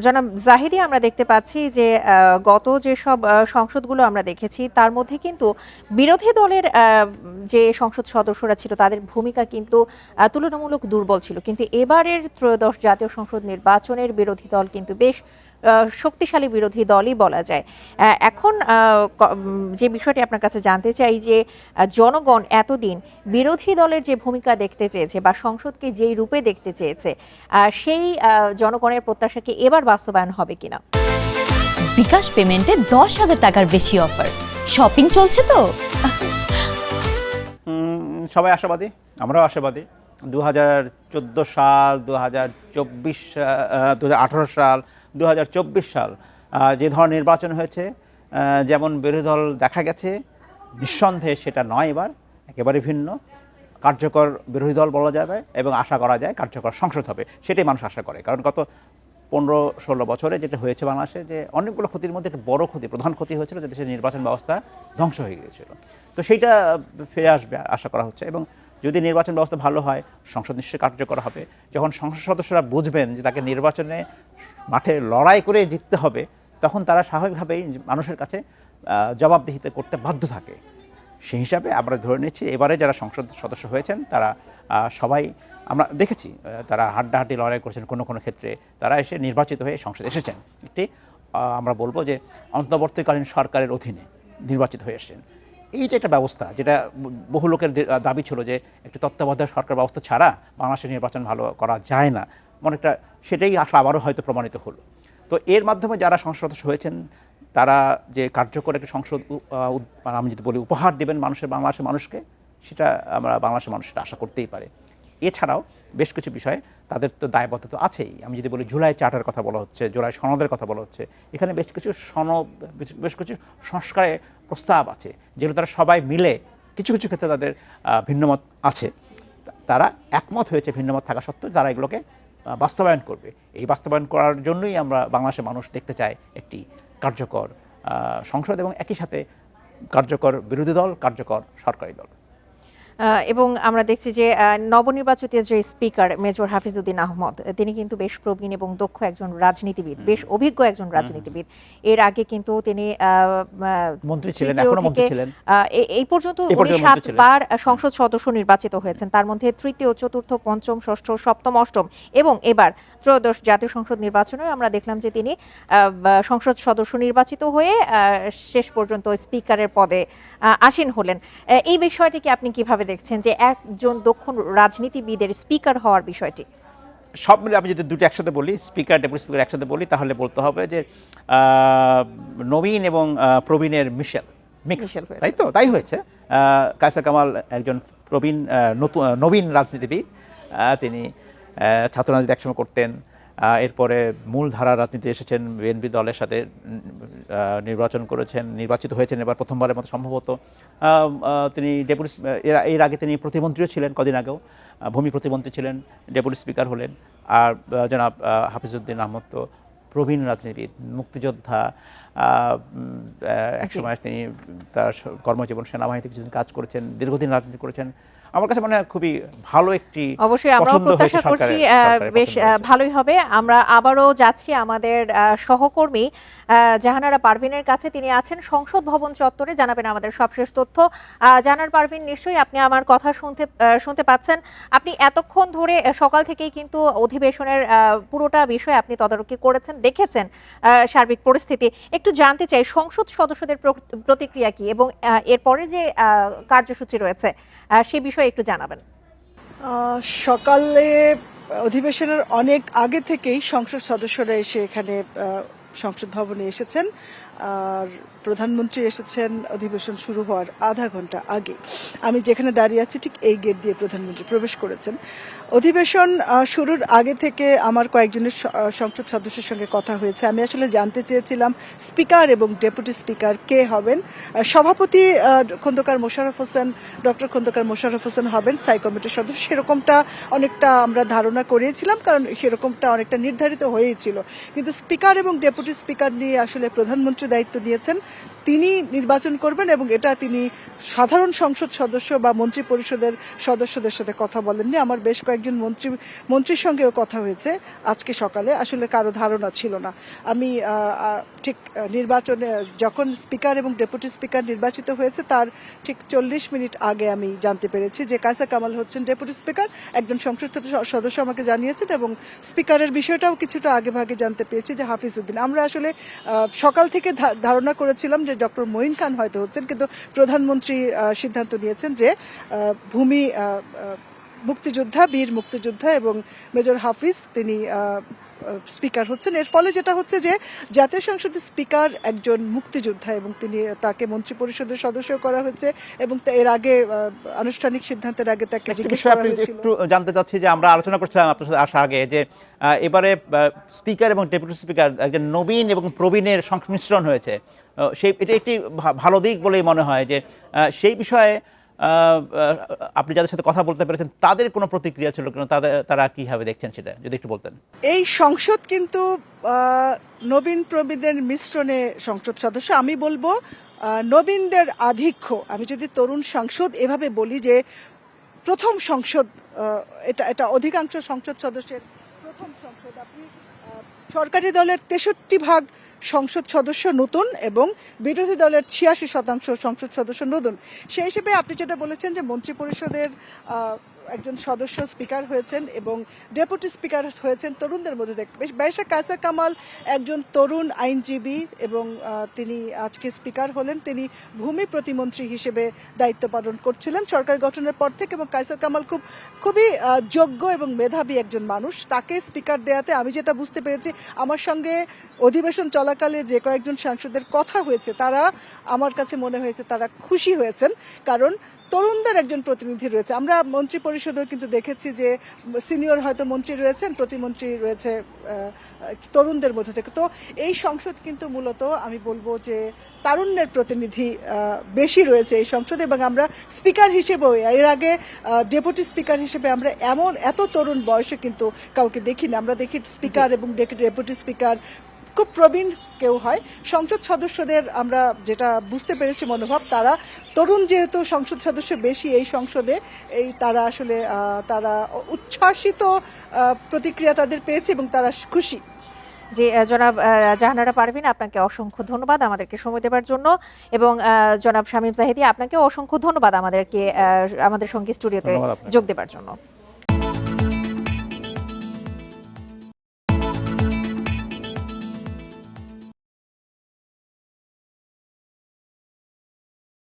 জনাব জাহিদি, আমরা দেখতে পাচ্ছি যে গত যেসব সংসদগুলো আমরা দেখেছি তার মধ্যে কিন্তু বিরোধী দলের যে সংসদ সদস্যরা ছিল তাদের ভূমিকা কিন্তু তুলনামূলক দুর্বল ছিল, কিন্তু এবারের ত্রয়োদশ জাতীয় সংসদ নির্বাচনের বিরোধী দল কিন্তু বেশ শক্তিশালী বিরোধী দলই বলা যায়। এখন যে বিষয়টি আপনার কাছে জানতে চাই যে জনগণ এতদিন বিরোধী দলের যে ভূমিকা দেখতে চেয়েছে বা সংসদকে যেই রূপে দেখতে চেয়েছে সেই জনগণের প্রত্যাশা কি এবার বাস্তবায়ন হবে কিনা? বিকাশ পেমেন্টে 10,000 টাকার বেশি অফার, শপিং চলছে তো। সবাই আশাবাদী, আমরাও আশাবাদী। 2014 সাল, 2024, 2018 সাল, 2024 সাল যে ধরনের নির্বাচন হয়েছে, যেমন বিরোধী দল দেখা গেছে, নিঃসন্দেহে সেটা নয়, এবার একেবারে ভিন্ন। কার্যকর বিরোধী দল বলা যাবে এবং আশা করা যায় কার্যকর সংসদ হবে, সেটাই মানুষ আশা করে। কারণ গত 15-16 বছরে যেটা হয়েছে বাংলাদেশে, যে অনেকগুলো ক্ষতির মধ্যে একটা বড় ক্ষতি, প্রধান ক্ষতি হয়েছিল যে দেশের নির্বাচন ব্যবস্থা ধ্বংস হয়ে গিয়েছিল। তো সেইটা ফিরে আসবে আশা করা হচ্ছে, এবং যদি নির্বাচন ব্যবস্থা ভালো হয় সংসদ নিশ্চয়ই কার্যকর হবে। যখন সংসদ সদস্যরা বুঝবেন যে তাকে নির্বাচনে মাঠে লড়াই করে জিততে হবে, তখন তারা স্বাভাবিকভাবেই মানুষের কাছে জবাবদিহিতে করতে বাধ্য থাকে। সেই হিসাবে আমরা ধরে নিচ্ছি এবারে যারা সংসদ সদস্য হয়েছেন তারা সবাই, আমরা দেখেছি তারা হাড্ডাহাড্ডি লড়াই করেছেন, কোনো কোনো ক্ষেত্রে তারা এসে নির্বাচিত হয়ে সংসদে এসেছেন। একটি আমরা বলবো যে অন্তর্বর্তীকালীন সরকারের অধীনে নির্বাচিত হয়ে এসেছেন। এই যে একটা ব্যবস্থা, যেটা বহু লোকের দাবি ছিল যে একটি তত্ত্বাবধায়ক সরকার ব্যবস্থা ছাড়া বাংলাদেশের নির্বাচন ভালো করা যায় না, অনেকটা সেটাই আসলে আবারও হয়তো প্রমাণিত হলো। তো এর মাধ্যমে যারা সংসদ সদস্য হয়েছেন তারা যে কার্যকর একটি সংসদ আমি যদি বলি উপহার দেবেন বাংলাদেশের মানুষকে, সেটা আমরা বাংলাদেশের মানুষ সেটা আশা করতেই পারে। এছাড়াও বেশ কিছু বিষয়ে তাদের তো দায়বদ্ধতা আছেই। আমি যদি বলি জুলাই চার্টার কথা বলা হচ্ছে, জুলাই সনদের কথা বলা হচ্ছে, এখানে বেশ কিছু সনদ, বেশ কিছু সংস্কারের প্রস্তাব আছে যেগুলো তারা সবাই মিলে, কিছু কিছু ক্ষেত্রে তাদের ভিন্নমত আছে, তারা একমত হয়েছে ভিন্নমত থাকা সত্ত্বেও তারা এগুলোকে বাস্তবায়ন করবে। এই বাস্তবায়ন করার জন্যই আমরা বাংলাদেশের মানুষ দেখতে চাই একটি কার্যকর সংসদ এবং একই সাথে কার্যকর বিরোধী দল, কার্যকর সরকারি দল। এবং আমরা দেখছি যে নবনির্বাচিত যে স্পিকার মেজর হাফিজউদ্দিন আহমদ, তিনি কিন্তু বেশ প্রবীণ এবং দক্ষ একজন রাজনীতিবিদ, বেশ অভিজ্ঞ একজন রাজনীতিবিদ। এর আগে কিন্তু তিনি মন্ত্রী ছিলেন, এখনো মন্ত্রী ছিলেন। এই পর্যন্ত উনি 7 বার সংসদ সদস্য নির্বাচিত হয়েছেন, তার মধ্যে তৃতীয়, চতুর্থ, পঞ্চম, ষষ্ঠ, সপ্তম, অষ্টম এবং এবার ত্রয়োদশ জাতীয় সংসদ নির্বাচনে আমরা দেখলাম যে তিনি সংসদ সদস্য নির্বাচিত হয়ে শেষ পর্যন্ত স্পিকারের পদে আসীন হলেন। এই বিষয়টিকে আপনি কিভাবে দেখছেন যে একজন দক্ষ রাজনীতিবিদের স্পিকার হওয়ার বিষয়টি? সব মিলে আমি যদি দুটো একসাথে বলি, স্পিকার ডেপুটি স্পিকার একসাথে বলি, তাহলে বলতে হবে যে নবীন এবং প্রবীণের মিক্স, তাই তো? তাই হয়েছে। কায়সার কামাল একজন প্রবীণ নবীন রাজনীতিবিদ, তিনি ছাত্র রাজনীতি একসময় করতেন, এরপরে মূলধারা রাজনীতি এসেছেন, বিএনপি দলের সাথে নির্বাচন করেছেন, নির্বাচিত হয়েছেন এবার প্রথমবারের মতো সম্ভবত। তিনি ডেপুটি, এর আগে তিনি প্রতিমন্ত্রীও ছিলেন, কদিন আগেও ভূমি প্রতিমন্ত্রী ছিলেন, ডেপুটি স্পিকার হলেন। আর জনাব হাফিজউদ্দিন আহমদ তো প্রবীণ রাজনীতিবিদ, মুক্তিযোদ্ধা, একসময় তিনি তার কর্মজীবন সেনাবাহিনীতে কিছুদিন কাজ করেছেন, দীর্ঘদিন রাজনীতি করেছেন। আমার কাছে মনে হয় খুবই ভালো একটি, অবশ্যই আমরাও প্রত্যাশা করছি বেশ ভালোই হবে। আমরা আবারও যাচ্ছি আমাদের সহকর্মী জাহানারা পারভিনের কাছে, তিনি আছেন সংসদ ভবন চত্বরে, জানাবেন আমাদের সবশেষ তথ্য। জাহানারা পারভিন, নিশ্চয়ই আপনি আমার কথা শুনতে পাচ্ছেন। আপনি এতক্ষণ ধরে সকাল থেকেই কিন্তু অধিবেশনের পুরোটা বিষয় আপনি তদারকি করেছেন, দেখেছেন সার্বিক পরিস্থিতি। একটু জানতে চাই সংসদ সদস্যদের প্রতিক্রিয়া কি এবং এরপরে যে কার্যসূচি রয়েছে সে বিষয়ে একটু জানাবেন। সকালে অধিবেশনের অনেক আগে থেকেই সংসদ সদস্যরা এসে এখানে সংসদ ভবনে এসেছেন, আর প্রধানমন্ত্রী এসেছেন অধিবেশন শুরু হওয়ার আধা ঘন্টা আগে। আমি যেখানে দাঁড়িয়ে আছি ঠিক এই গেট দিয়ে প্রধানমন্ত্রী প্রবেশ করেছেন। অধিবেশন শুরুর আগে থেকে আমার কয়েকজনের সংসদ সদস্যের সঙ্গে কথা হয়েছে। আমি আসলে জানতে চেয়েছিলাম স্পিকার এবং ডেপুটি স্পিকার কে হবেন। সভাপতি খন্দকার মোশাররফ হোসেন, ডক্টর খন্দকার মোশাররফ হোসেন হবেন স্থায়ী কমিটির সদস্য, সেরকমটা অনেকটা আমরা ধারণা করিয়েছিলাম, কারণ সেরকমটা অনেকটা নির্ধারিত হয়েছিল। কিন্তু স্পিকার এবং ডেপুটি ডেপুটি স্পিকার নিয়ে আসলে প্রধানমন্ত্রী দায়িত্ব নিয়েছেন, তিনি নির্বাচন করবেন এবং এটা তিনি সাধারণ সংসদ সদস্য বা মন্ত্রী পরিষদের সদস্যদের সাথে কথা বলেননি। আমার বেশ কয়েকজন মন্ত্রীর সঙ্গেও কথা হয়েছে আজকে সকালে, আসলে কারো ধারণা ছিল না। আমি ঠিক নির্বাচনে যখন স্পিকার এবং ডেপুটি স্পিকার নির্বাচিত হয়েছে তার ঠিক 40 মিনিট আগে আমি জানতে পেরেছি যে কায়সার কামাল হচ্ছেন ডেপুটি স্পিকার। একজন সংসদ সদস্য আমাকে জানিয়েছেন এবং স্পিকারের বিষয়টাও কিছুটা আগে ভাগে জানতে পেরেছি যে হাফিজ উদ্দিন। আমরা আসলে সকাল থেকে ধারণা করেছিলাম যে ডক্টর মঈন খান হয়তো হচ্ছেন, কিন্তু প্রধানমন্ত্রী সিদ্ধান্ত নিয়েছেন যে ভূমি মুক্তিযোদ্ধা, বীর মুক্তিযোদ্ধা এবং মেজর হাফিজ তিনি স্পিকার হচ্ছেন। এর ফলে যেটা হচ্ছে যে জাতীয় সংসদের স্পিকার একজন মুক্তিযোদ্ধা এবং তিনি তাকে মন্ত্রী পরিষদের সদস্য করা হয়েছে এবং এর আগে আনুষ্ঠানিক সিদ্ধান্তের আগে তাকে জিজ্ঞেস করা হয়েছিল। একটু জানতে চাচ্ছি যে আমরা আলোচনা করছিলাম আপনার সাথে আসার আগে যে এবারে স্পিকার এবং ডেপুটি স্পিকার একজন নবীন এবং প্রবীণের সংমিশ্রণ হয়েছে, সেই এটা একটি ভালো দিক বলেই মনে হয় যে সেই বিষয়ে আপনি যাদের সাথে কথা বলতে পেরেছেন তাদের কোনো প্রতিক্রিয়া ছিল কিনা, তারা কিভাবে দেখছেন সেটা যদি একটু বলতেন। এই সংসদ কিন্তু নবীন প্রবীণদের মিশ্রণে সংসদ সদস্য। আমি বলবো নবীনদের আধিক্য। আমি যদি তরুণ সংসদ এভাবে বলি যে প্রথম সংসদ, এটা অধিকাংশ সংসদ সদস্যের প্রথম সংসদ। আপনি সরকারি দলের 63% সংসদ সদস্য নতুন এবং বিরোধী দলের 86% সংসদ সদস্য নতুন। সেই হিসেবে আপনি যেটা বলেছেন যে মন্ত্রী পরিষদের একজন সদস্য স্পিকার হয়েছেন এবং ডেপুটি স্পিকার হয়েছেন তরুণদের মধ্যে দেখতে বেশা কায়সার কামাল একজন তরুণ আইনজীবী এবং তিনি আজকে স্পিকার হলেন। তিনি ভূমি প্রতিমন্ত্রী হিসেবে দায়িত্ব পালন করছিলেন সরকার গঠনের পর থেকে এবং কায়সার কামাল খুবই যোগ্য এবং মেধাবী একজন মানুষ। তাকে স্পিকার দেয়াতে আমি যেটা বুঝতে পেরেছি, আমার সঙ্গে অধিবেশন চলাকালে যে কয়েকজন সাংসদের কথা হয়েছে তারা আমার কাছে মনে হয়েছে তারা খুশি হয়েছেন, কারণ তরুণদের একজন প্রতিনিধি রয়েছে। আমরা মন্ত্রী পরিষদেও কিন্তু দেখেছি যে সিনিয়র হয়তো মন্ত্রী রয়েছেন, প্রতিমন্ত্রী রয়েছে তরুণদের মধ্যে থেকে। তো এই সংসদ কিন্তু মূলত আমি বলবো যে তারুণ্যের প্রতিনিধি বেশি রয়েছে এই সংসদে এবং আমরা স্পিকার হিসেবেও এর আগে ডেপুটি স্পিকার হিসেবে আমরা এত তরুণ বয়সে কিন্তু কাউকে দেখি না। আমরা দেখি স্পিকার এবং ডেপুটি স্পিকার খুব প্রবীণ কেউ হয়। সংসদ সদস্যদের আমরা যেটা বুঝতে পেরেছি মনোভাব, তারা তরুণ যেহেতু সংসদ সদস্য বেশি এই সংসদে, তারা আসলে তারা উচ্ছ্বাসিত প্রতিক্রিয়া তাদের পেয়েছে এবং তারা খুশি। যে জনাব জাহানারা পারভিন, আপনাকে অসংখ্য ধন্যবাদ আমাদেরকে সময় দেওয়ার জন্য, এবং জনাব শামীম জাহিদি আপনাকে অসংখ্য ধন্যবাদ আমাদের সঙ্গে স্টুডিওতে যোগ দেওয়ার জন্য।